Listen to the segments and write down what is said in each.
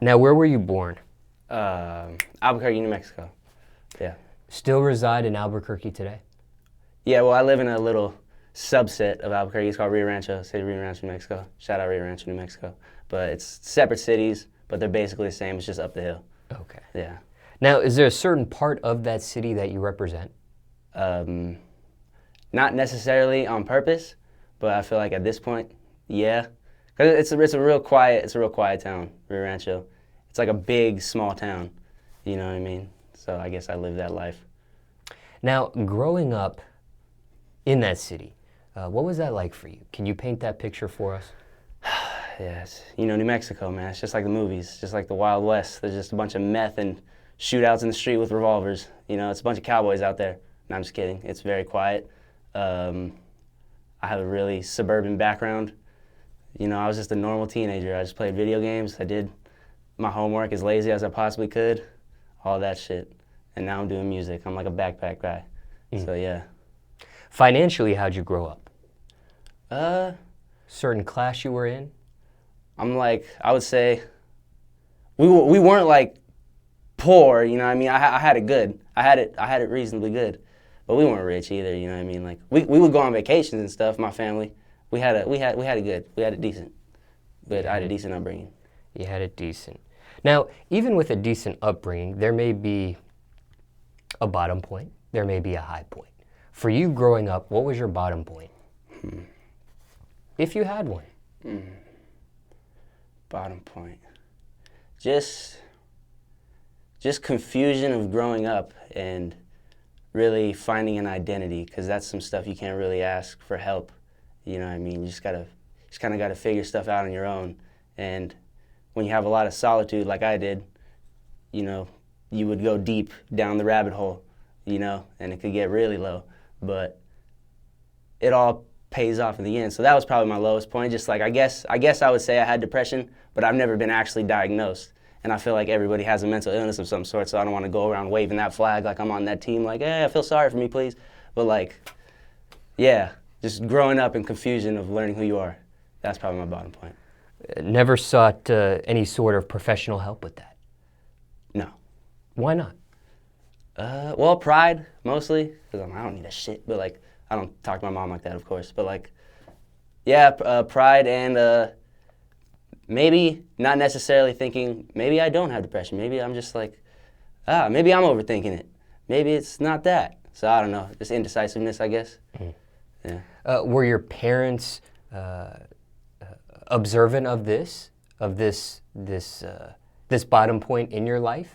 Now, where were you born? Albuquerque, New Mexico. Yeah. Still reside in Albuquerque today? Yeah, well, I live in a little subset of Albuquerque. It's called Rio Rancho, city of Rio Rancho, New Mexico. Shout out Rio Rancho, New Mexico. But it's separate cities, but they're basically the same. It's just up the hill. Okay. Yeah. Now, is there a certain part of that city that you represent? Not necessarily on purpose, but I feel like at this point, yeah. Because it's a real quiet town, Rio Rancho. It's like a big, small town. You know what I mean? So I guess I live that life. Now, growing up in that city, what was that like for you? Can you paint that picture for us? Yes, you know, New Mexico, man, it's just like the movies, just like the Wild West. There's just a bunch of meth and shootouts in the street with revolvers. You know, it's a bunch of cowboys out there. No, I'm just kidding. It's very quiet. I have a really suburban background. You know, I was just a normal teenager. I just played video games. I did my homework as lazy as I possibly could, all that shit. And now I'm doing music. I'm like a backpack guy. So, yeah. Financially, how'd you grow up? Certain class you were in? I'm like, I would say, we weren't like poor, you know what I mean? I had it good. I had it reasonably good. But we weren't rich either, you know what I mean? Like we would go on vacations and stuff, my family. We had it good. We had it decent. But I had a decent upbringing. You had it decent. Now, even with a decent upbringing, there may be a bottom point. There may be a high point. For you growing up, what was your bottom point? If you had one. Bottom point. Just confusion of growing up and really finding an identity, because that's some stuff you can't really ask for help. You know what I mean? You just kind of gotta figure stuff out on your own. And when you have a lot of solitude like I did, you know, you would go deep down the rabbit hole, you know, and it could get really low. But it all pays off in the end. So that was probably my lowest point. Just like, I guess I would say I had depression, but I've never been actually diagnosed. And I feel like everybody has a mental illness of some sort, so I don't want to go around waving that flag like I'm on that team, like, hey, I feel sorry for me, please. But like, yeah, just growing up in confusion of learning who you are. That's probably my bottom point. Never sought any sort of professional help with that? No. Why not? Well, pride, mostly, because I don't need that shit, but like, I don't talk to my mom like that, of course, but like, yeah, pride and maybe not necessarily thinking, maybe I don't have depression. Maybe I'm just like, maybe I'm overthinking it. Maybe it's not that. So I don't know, just indecisiveness, I guess. Yeah. Were your parents observant of this bottom point in your life?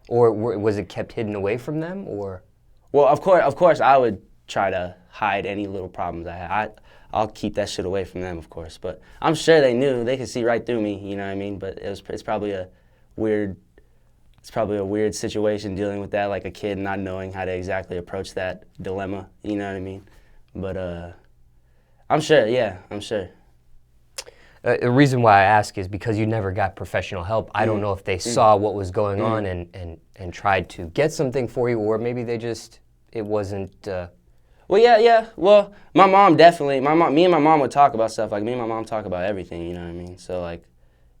Or was it kept hidden away from them, or? Well, of course, I would try to hide any little problems I had. I'll keep that shit away from them, of course. But I'm sure they knew. They could see right through me, you know what I mean? But it's probably a weird situation dealing with that, like a kid not knowing how to exactly approach that dilemma, you know what I mean? But I'm sure, yeah, I'm sure. The reason why I ask is because you never got professional help. I don't know if they saw what was going on and tried to get something for you, or maybe they just, it wasn't... Well, yeah. Well, my mom definitely, me and my mom would talk about stuff. Like, me and my mom talk about everything, you know what I mean? So, like,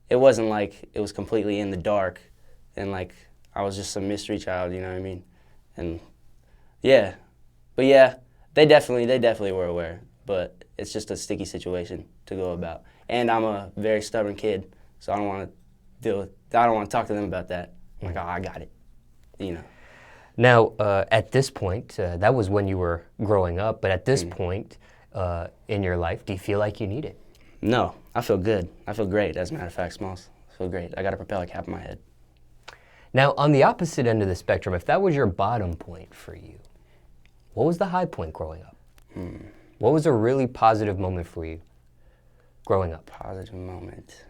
it wasn't like it was completely in the dark and, like, I was just some mystery child, you know what I mean? And, yeah. But, yeah, they definitely were aware. But it's just a sticky situation to go about. And I'm a very stubborn kid, so I don't want to talk to them about that. I'm like, oh, I got it, you know. Now, at this point, that was when you were growing up, but at this point in your life, do you feel like you need it? No, I feel good. I feel great, as a matter of fact, Smallz. I feel great. I got a propeller cap in my head. Now, on the opposite end of the spectrum, if that was your bottom point for you, what was the high point growing up? What was a really positive moment for you growing up? Positive moment.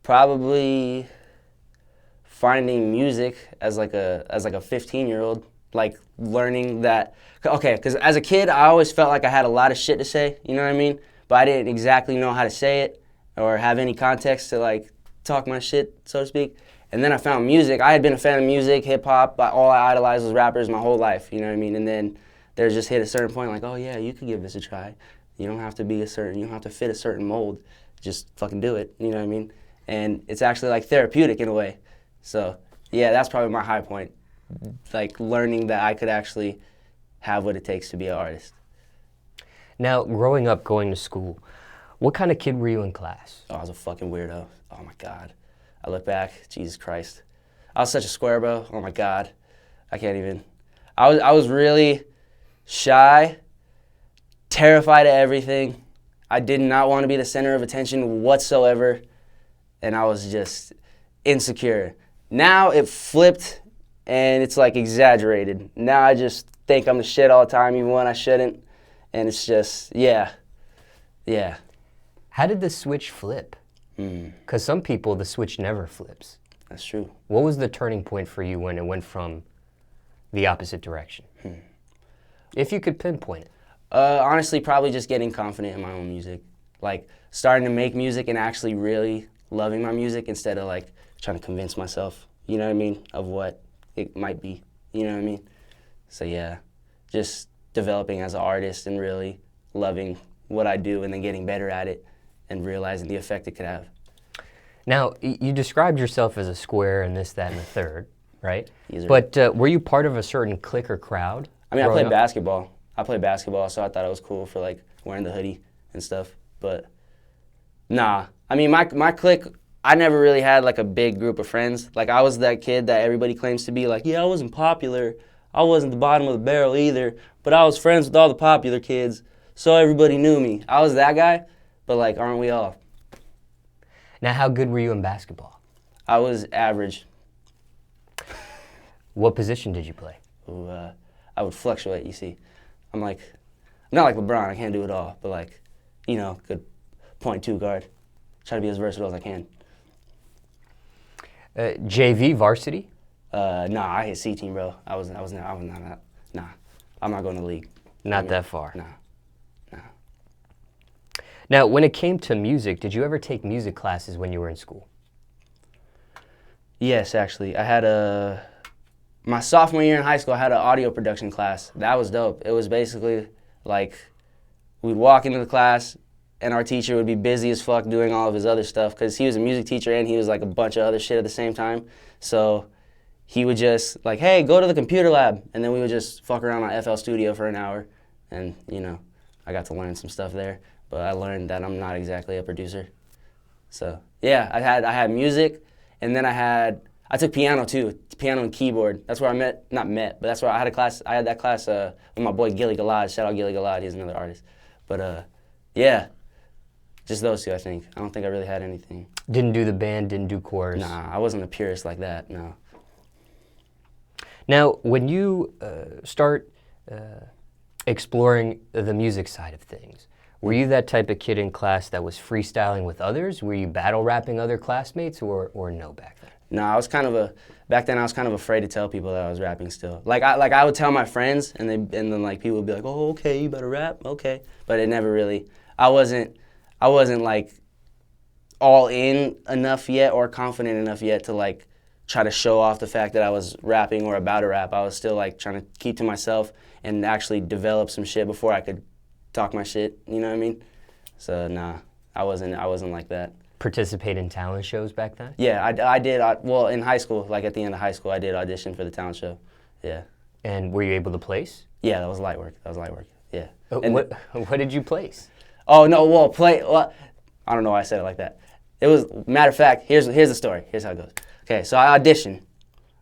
Probably finding music as like a 15-year-old, like learning that, okay, because as a kid, I always felt like I had a lot of shit to say, you know what I mean? But I didn't exactly know how to say it or have any context to like talk my shit, so to speak. And then I found music. I had been a fan of music, hip hop, but all I idolized was rappers my whole life, you know what I mean? And then there's just hit a certain point like, oh yeah, you could give this a try. You don't have to be you don't have to fit a certain mold. Just fucking do it, you know what I mean? And it's actually like therapeutic in a way. So yeah, that's probably my high point. Like learning that I could actually have what it takes to be an artist. Now, growing up, going to school, what kind of kid were you in class? Oh, I was a fucking weirdo. Oh my God. I look back, Jesus Christ. I was such a square, bro. Oh my God. I can't even. I was really shy, terrified of everything. I did not want to be the center of attention whatsoever. And I was just insecure. Now it flipped and it's like exaggerated. Now I just think I'm the shit all the time, even when I shouldn't. And it's just, yeah. How did the switch flip? Because some people, the switch never flips. That's true. What was the turning point for you when it went from the opposite direction? If you could pinpoint it. Honestly, probably just getting confident in my own music. Like starting to make music and actually really loving my music instead of like trying to convince myself, you know what I mean, of what it might be, you know what I mean? So yeah, just developing as an artist and really loving what I do and then getting better at it and realizing the effect it could have. Now, you described yourself as a square and this, that, and the third, right? Yes, But were you part of a certain clique or crowd? I mean, I played basketball. So I thought it was cool for like wearing the hoodie and stuff. But nah, I mean, my clique, I never really had like a big group of friends. Like I was that kid that everybody claims to be like, yeah, I wasn't popular. I wasn't the bottom of the barrel either, but I was friends with all the popular kids, so everybody knew me. I was that guy, but like, aren't we all? Now, how good were you in basketball? I was average. What position did you play? Ooh, I would fluctuate, you see. I'm not like LeBron, I can't do it all, but like, you know, good .2 guard. Try to be as versatile as I can. JV varsity? Nah, I hit C team, bro. I was not, nah. I'm not going to the league. Not that far. Nah. Now, when it came to music, did you ever take music classes when you were in school? Yes, actually. I had my sophomore year in high school, I had an audio production class. That was dope. It was basically like we'd walk into the class and our teacher would be busy as fuck doing all of his other stuff because he was a music teacher and he was like a bunch of other shit at the same time. So he would just like, hey, go to the computer lab. And then we would just fuck around on FL Studio for an hour. And, you know, I got to learn some stuff there. But I learned that I'm not exactly a producer. So, yeah, I had music. And then I took piano too, piano and keyboard. That's where but that's where I had that class with my boy Gilly Galad. Shout out Gilly Galad, he's another artist. But yeah, just those two, I think. I don't think I really had anything. Didn't do the band, didn't do chorus? Nah, I wasn't a purist like that, no. Now, when you start exploring the music side of things, were you that type of kid in class that was freestyling with others? Were you battle rapping other classmates or no back then? No, back then I was kind of afraid to tell people that I was rapping still. Like I would tell my friends and then like people would be like, oh, okay, you better rap, okay. But it never really, I wasn't like all in enough yet or confident enough yet to like try to show off the fact that I was rapping or about to rap. I was still like trying to keep to myself and actually develop some shit before I could talk my shit, you know what I mean? So nah, I wasn't like that. Participate in talent shows back then? Yeah, I did. Well, in high school, like at the end of high school, I did audition for the talent show. Yeah. And were you able to place? Yeah, that was light work. Yeah. What did you place? Oh no, well, I don't know why I said it like that. It was, matter of fact, here's the story. Here's how it goes. Okay, so I audition.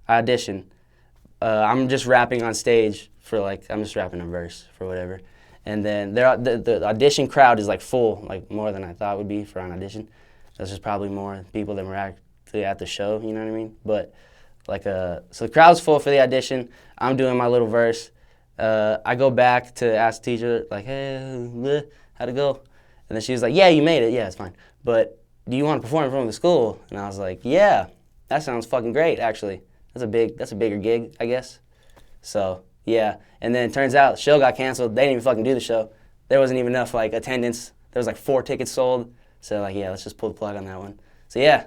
I'm just rapping on stage I'm just rapping a verse for whatever. And then the audition crowd is like full, like more than I thought it would be for an audition. There's just probably more people than were actually at the show, you know what I mean? But so the crowd's full for the audition. I'm doing my little verse. I go back to ask the teacher, like, hey, how'd it go? And then she was like, yeah, you made it. Yeah, it's fine. But do you want to perform in front of the school? And I was like, yeah, that sounds fucking great, actually. That's a bigger gig, I guess. So, yeah. And then it turns out the show got canceled. They didn't even fucking do the show. There wasn't even enough, like, attendance. There was, like, 4 tickets sold. So, like, yeah, let's just pull the plug on that one. So, yeah.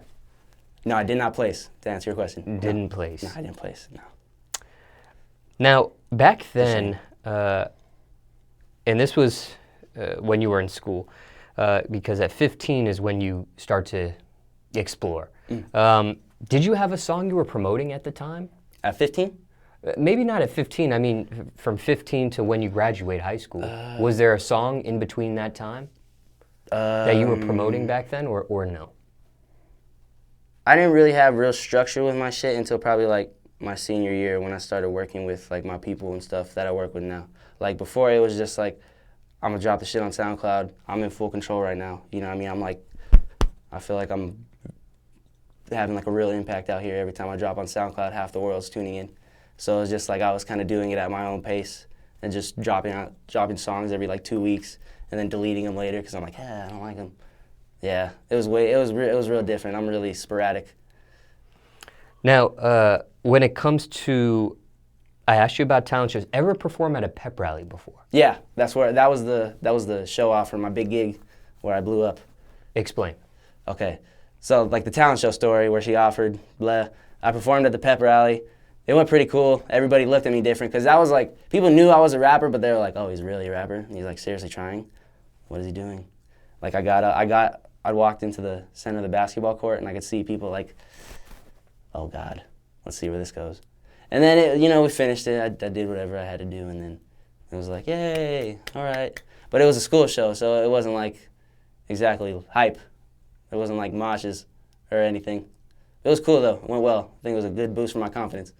No, I did not place, to answer your question. Didn't place. No, I didn't place, no. Now, back then, and this was when you were in school, because at 15 is when you start to explore. Did you have a song you were promoting at the time? At 15? Maybe not at 15. I mean, from 15 to when you graduate high school. Was there a song in between that time that you were promoting back then, or no? I didn't really have real structure with my shit until probably like my senior year when I started working with like my people and stuff that I work with now. Like before it was just like, I'm gonna drop the shit on SoundCloud. I'm in full control right now. You know what I mean? I'm like, I feel like I'm having like a real impact out here. Every time I drop on SoundCloud, half the world's tuning in. So it's just like I was kind of doing it at my own pace and just dropping songs every like 2 weeks and then deleting them later because I'm like, I don't like them. Yeah, it was real different. I'm really sporadic. Now, when it comes to, I asked you about talent shows. Ever perform at a pep rally before? Yeah, that was the show off for my big gig where I blew up. Explain. Okay, so like the talent show story where she offered, blah. I performed at the pep rally. It went pretty cool. Everybody looked at me different because that was like, people knew I was a rapper, but they were like, oh, he's really a rapper? And he's like seriously trying? What is he doing? Like I walked into the center of the basketball court and I could see people like, oh God, let's see where this goes. And then, we finished it. I did whatever I had to do and then it was like, yay, all right. But it was a school show, so it wasn't like exactly hype. It wasn't like moshes or anything. It was cool though, it went well. I think it was a good boost for my confidence.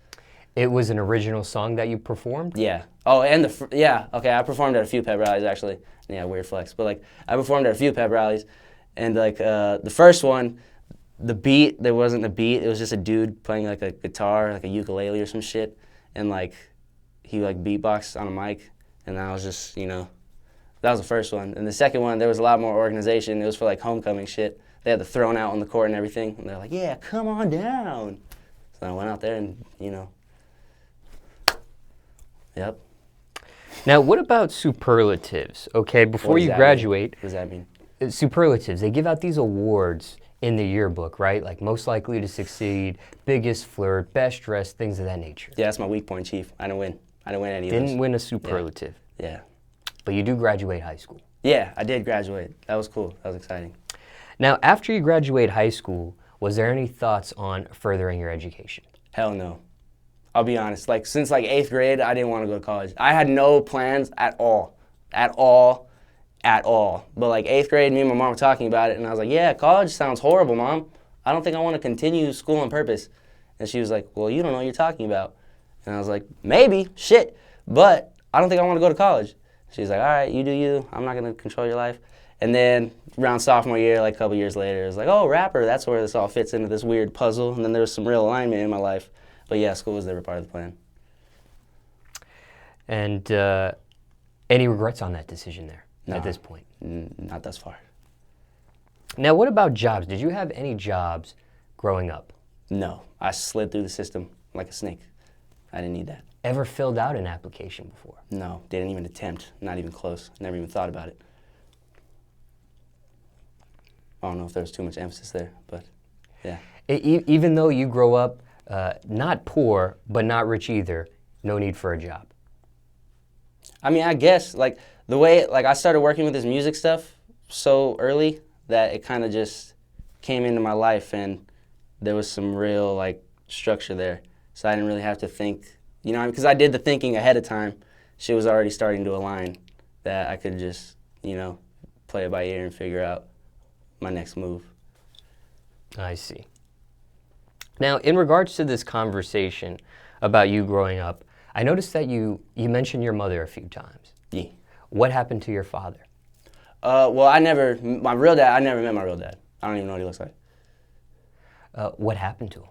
It was an original song that you performed? Yeah. Oh, and okay, I performed at a few pep rallies actually. Yeah, weird flex. But like, I performed at a few pep rallies. And like the first one, the beat, there wasn't a beat. It was just a dude playing like a guitar, like a ukulele or some shit. And like, he like beatboxed on a mic. And I was just, that was the first one. And the second one, there was a lot more organization. It was for like homecoming shit. They had the throne out on the court and everything. And they're like, yeah, come on down. So I went out there and, yep. Now, what about superlatives? Okay, before you graduate. What does that mean? Superlatives, they give out these awards in the yearbook, right? Like most likely to succeed, biggest flirt, best dressed, things of that nature. Yeah, that's my weak point, Chief. I didn't win any of those. Didn't win a superlative. Yeah. But you do graduate high school. Yeah, I did graduate. That was cool. That was exciting. Now, after you graduate high school, was there any thoughts on furthering your education? Hell no. I'll be honest. Like, since like 8th grade, I didn't want to go to college. I had no plans at all. At all. But like 8th grade, me and my mom were talking about it, and I was like, yeah, college sounds horrible, Mom. I don't think I want to continue school on purpose. And she was like, well, you don't know what you're talking about. And I was like, maybe, shit, but I don't think I want to go to college. She's like, all right, you do you. I'm not going to control your life. And then around sophomore year, like a couple years later, it was like, oh, rapper, that's where this all fits into this weird puzzle. And then there was some real alignment in my life. But yeah, school was never part of the plan. And any regrets on that decision there? No, at this point? Not thus far. Now, what about jobs? Did you have any jobs growing up? No, I slid through the system like a snake. I didn't need that. Ever filled out an application before? No, didn't even attempt, not even close. Never even thought about it. I don't know if there was too much emphasis there, but yeah. Even though you grow up not poor, but not rich either, no need for a job. I mean, I guess, like, the way, like, I started working with this music stuff so early that it kind of just came into my life and there was some real, like, structure there. So I didn't really have to think, because I did the thinking ahead of time. Shit was already starting to align that I could just, play it by ear and figure out my next move. I see. Now, in regards to this conversation about you growing up, I noticed that you mentioned your mother a few times. Yeah. What happened to your father? Well, I never met my real dad. I don't even know what he looks like. What happened to him?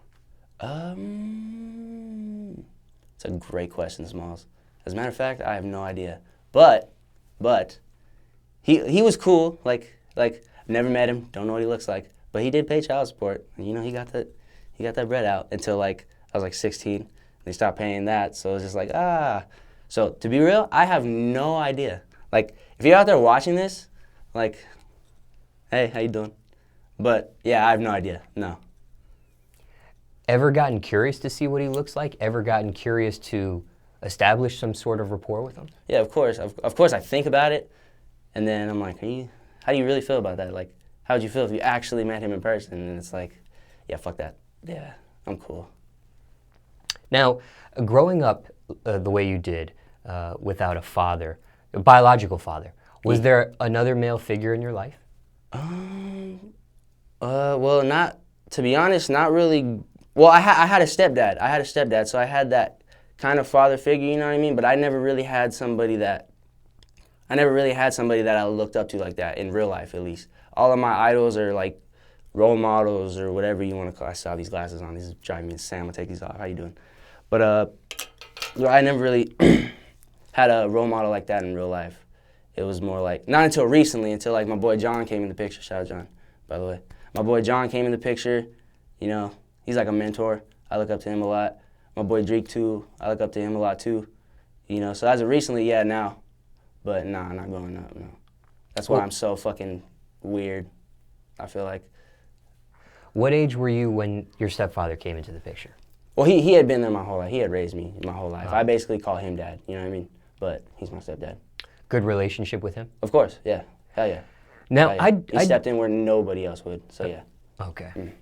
It's a great question, Smallz. As a matter of fact, I have no idea. But he was cool. Like never met him. Don't know what he looks like. But he did pay child support. And, he got that bread out until like I was like 16. They stopped paying that, so it was just like, So to be real, I have no idea. Like, if you're out there watching this, like, hey, how you doing? But yeah, I have no idea, no. Ever gotten curious to see what he looks like? Ever gotten curious to establish some sort of rapport with him? Yeah, of course. Of course I think about it, And then I'm like, how do you really feel about that? Like, how would you feel if you actually met him in person? And it's like, yeah, fuck that. Yeah, I'm cool. Now, growing up the way you did, without a father, a biological father, was there another male figure in your life? Well, not, to be honest, not really. Well, I had a stepdad. So I had that kind of father figure, you know what I mean? But I never really had somebody that I looked up to like that, in real life at least. All of my idols are like role models or whatever you want to call it. I saw these glasses on. These is driving me insane. I'm going to take these off. How you doing? But I never really had a role model like that in real life. It was more like, not until recently, until like my boy John came in the picture. Shout out John, by the way. My boy John came in the picture. You know, he's like a mentor. I look up to him a lot. My boy Drake too. I look up to him a lot too. You know, so as of recently, yeah, now. But nah, not growing up, no. That's why I'm so fucking weird, I feel like. What age were you when your stepfather came into the picture? Well, he had been there my whole life. He had raised me my whole life. I basically call him dad, you know what I mean? But he's my stepdad. Good relationship with him? Of course, yeah. Hell yeah. Now, Hell yeah. He stepped in where nobody else would, so yeah. Okay.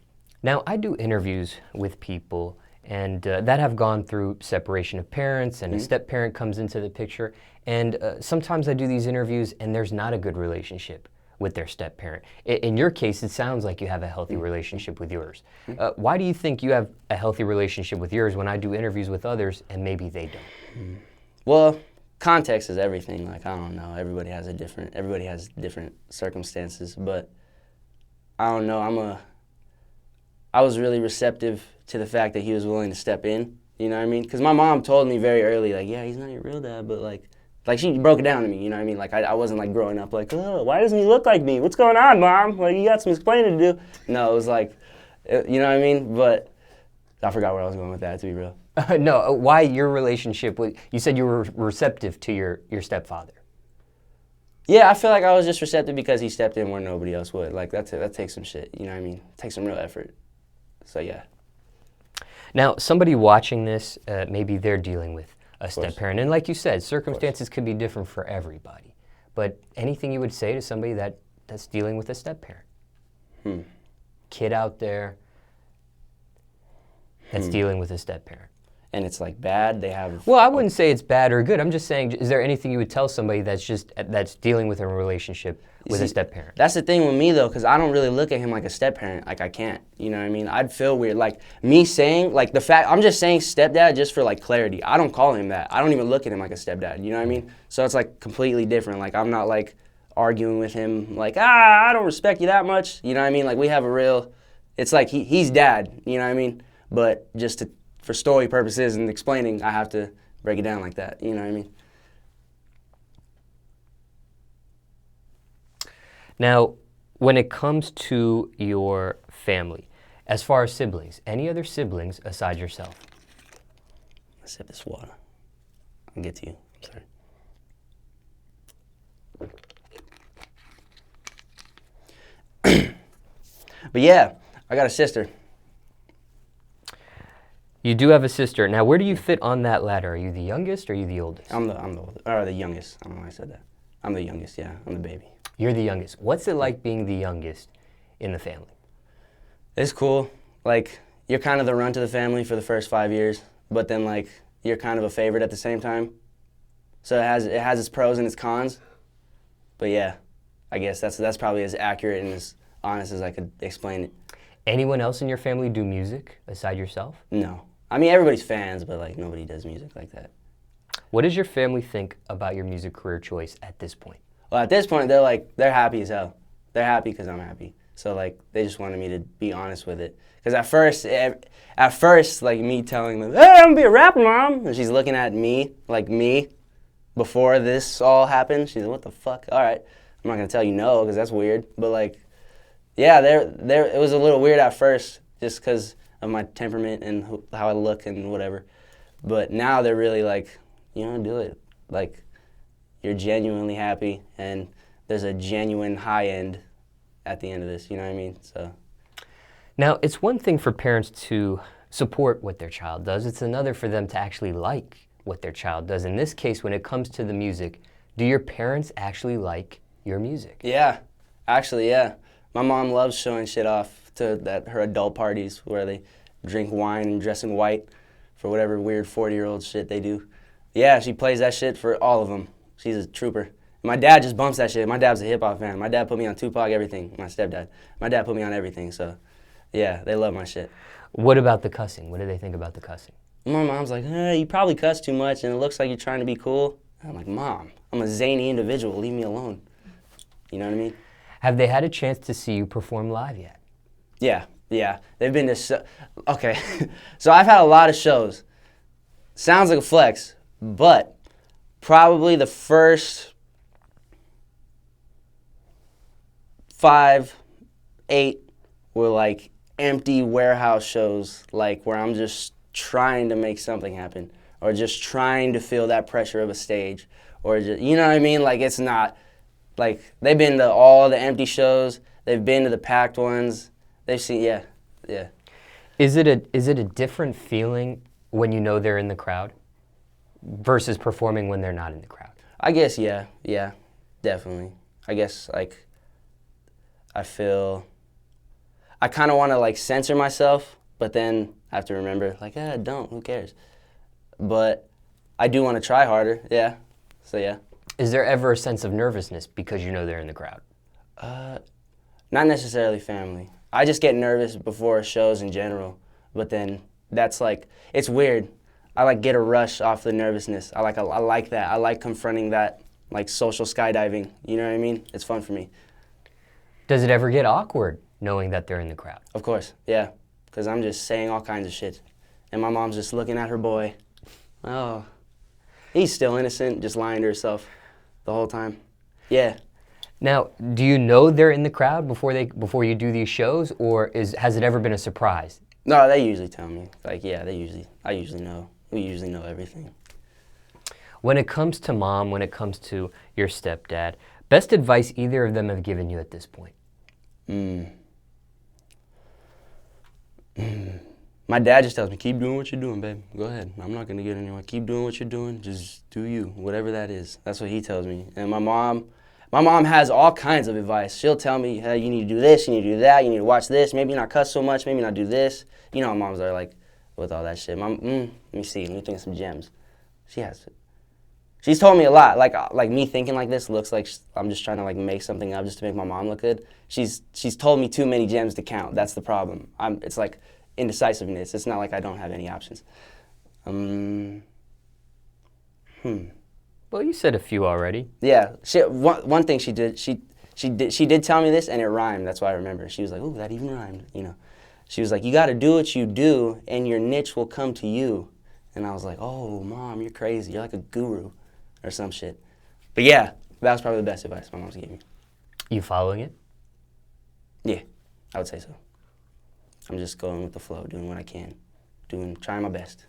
Now, I do interviews with people and that have gone through separation of parents, and a step-parent comes into the picture. And sometimes I do these interviews and there's not a good relationship with their step-parent. In your case, it sounds like you have a healthy relationship with yours. Why do you think you have a healthy relationship with yours when I do interviews with others and maybe they don't? Well, context is everything. Like, I don't know. Everybody has different circumstances, but I don't know. I was really receptive to the fact that he was willing to step in, you know what I mean? Because my mom told me very early, like, yeah, he's not your real dad, but like she broke it down to me, you know what I mean? Like, I wasn't like growing up like, oh, why doesn't he look like me? What's going on, Mom? Like, you got some explaining to do. No, it was like, you know what I mean? But I forgot where I was going with that, to be real. No, why your relationship with, you said you were receptive to your stepfather. Yeah, I feel like I was just receptive because he stepped in where nobody else would. Like, that takes some shit, you know what I mean? It takes some real effort. So, yeah. Now, somebody watching this, maybe they're dealing with a step-parent. And like you said, circumstances could be different for everybody. But anything you would say to somebody that's dealing with a step-parent? Kid out there that's dealing with a step-parent. And it's like bad, they have... Well, I wouldn't say it's bad or good. I'm just saying, is there anything you would tell somebody that's dealing with a relationship with a step-parent? That's the thing with me, though, because I don't really look at him like a step-parent. Like, I can't, you know what I mean? I'd feel weird. Like, me saying, like, I'm just saying stepdad just for, like, clarity. I don't call him that. I don't even look at him like a stepdad, you know what I mean? So it's, like, completely different. Like, I'm not, like, arguing with him, like, I don't respect you that much, you know what I mean? Like, we have a real... It's like, he's dad, you know what I mean? But just for story purposes and explaining, I have to break it down like that, you know what I mean? Now, when it comes to your family, as far as siblings, any other siblings aside yourself? I sip this water. I'll get to you. I'm sorry. But yeah, I got a sister. You do have a sister. Now, where do you fit on that ladder? Are you the youngest or are you the oldest? I'm the oldest, or the youngest. I don't know why I said that. I'm the youngest, yeah. I'm the baby. You're the youngest. What's it like being the youngest in the family? It's cool. Like, you're kind of the runt of the family for the first 5 years, but then, like, you're kind of a favorite at the same time. So it has its pros and its cons. But yeah, I guess that's probably as accurate and as honest as I could explain it. Anyone else in your family do music aside yourself? No. I mean, everybody's fans, but, like, nobody does music like that. What does your family think about your music career choice at this point? Well, at this point, they're happy as hell. They're happy because I'm happy. So, like, they just wanted me to be honest with it. Because at first, like, me telling them, hey, I'm gonna be a rapper, Mom. And she's looking at me, like me, before this all happened. She's like, what the fuck? All right. I'm not gonna tell you no, because that's weird. But, like, yeah, it was a little weird at first, just because of my temperament and how I look and whatever. But now they're really like, you know, do it. Like, you're genuinely happy, and there's a genuine high end at the end of this, you know what I mean? So. Now, it's one thing for parents to support what their child does. It's another for them to actually like what their child does. In this case, when it comes to the music, do your parents actually like your music. Yeah, actually, yeah. My mom loves showing shit off to her adult parties where they drink wine and dress in white for whatever weird 40-year-old shit they do. Yeah, she plays that shit for all of them. She's a trooper. My dad just bumps that shit. My dad's a hip-hop fan. My dad put me on Tupac, everything. My stepdad. My dad put me on everything, so yeah, they love my shit. What about the cussing? What do they think about the cussing? My mom's like, you probably cuss too much and it looks like you're trying to be cool. I'm like, Mom, I'm a zany individual. Leave me alone. You know what I mean? Have they had a chance to see you perform live yet? Yeah. They've been to okay. So I've had a lot of shows. Sounds like a flex, but probably the first 5, 8 were like empty warehouse shows, like where I'm just trying to make something happen, or just trying to feel that pressure of a stage, or just, you know what I mean? Like, it's not, like, they've been to all the empty shows, they've been to the packed ones, they've seen, yeah. Is it a different feeling when you know they're in the crowd versus performing when they're not in the crowd? I guess, yeah, definitely. I guess, like, I kind of want to, like, censor myself, but then I have to remember, like, don't, who cares? But I do want to try harder, yeah, so yeah. Is there ever a sense of nervousness because you know they're in the crowd? Not necessarily family. I just get nervous before shows in general, but then that's like, it's weird. I like get a rush off the nervousness. I like that. I like confronting that, like social skydiving, you know what I mean? It's fun for me. Does it ever get awkward knowing that they're in the crowd? Of course, yeah, because I'm just saying all kinds of shit. And my mom's just looking at her boy. Oh, he's still innocent, just lying to herself the whole time. Yeah. Now, do you know they're in the crowd before you do these shows, or has it ever been a surprise? No, they usually tell me. Like, yeah, I usually know. We usually know everything. When it comes to mom, when it comes to your stepdad, best advice either of them have given you at this point? My dad just tells me, keep doing what you're doing, babe. Go ahead. I'm not going to get anywhere. Keep doing what you're doing. Just do you, whatever that is. That's what he tells me. And my mom has all kinds of advice. She'll tell me, hey, you need to do this, you need to do that, you need to watch this, maybe not cuss so much, maybe not do this. You know how moms are like with all that shit. Mom, let me see, let me think of some gems. She has it. She's told me a lot. Like me thinking like this looks like I'm just trying to like make something up just to make my mom look good. She's told me too many gems to count. That's the problem. It's like indecisiveness. It's not like I don't have any options. Well, you said a few already. Yeah. One thing she did tell me this, and it rhymed. That's why I remember. She was like, "Ooh, that even rhymed." You know. She was like, "You got to do what you do, and your niche will come to you." And I was like, "Oh, Mom, you're crazy. You're like a guru, or some shit." But yeah, that was probably the best advice my mom's gave me. You following it? Yeah, I would say so. I'm just going with the flow, doing what I can, trying my best.